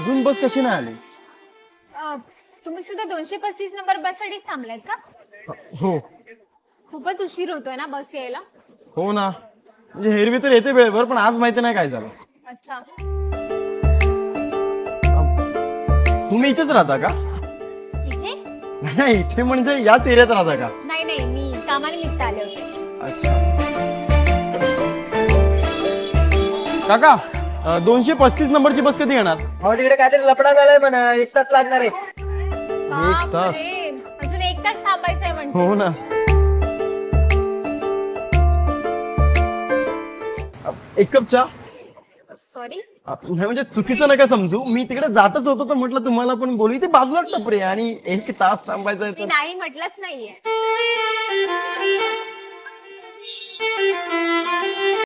अजून बस कशी नाही आली? तुम्ही सुद्धा 235 नंबर बससाठी थांबलात का? हो खूपच उशीर होतोय ना बस यायला. हो ना, म्हणजे हेरवी तर येते वेळेवर, पण आज माहिती नाही काय झालं. अच्छा, तुम्ही इथेच राहता का? इथे? नाही, इथे म्हणजे याच एरियात राहता का? नाही नाही, मी कामानिमित्त आले होते. अच्छा काका, 235 नंबरची बस कधी येणार? अहो तिकडे काहीतरी लफडा झालाय म्हणा, 1 तास लागणार आहे. तास? बापरे, अजून 1 तास थांबायचंय म्हणते. हो ना. एक कप चहा? सॉरी. नाही म्हणजे चुकीचं नका समजू, मी तिकडे जातच होतो तर म्हटलं तुम्हाला पण बोलू. इथे बाजूला टपरी आहे आणि 1 तास थांबायचं आहे मी तर. नाही म्हटलंच नाहीये.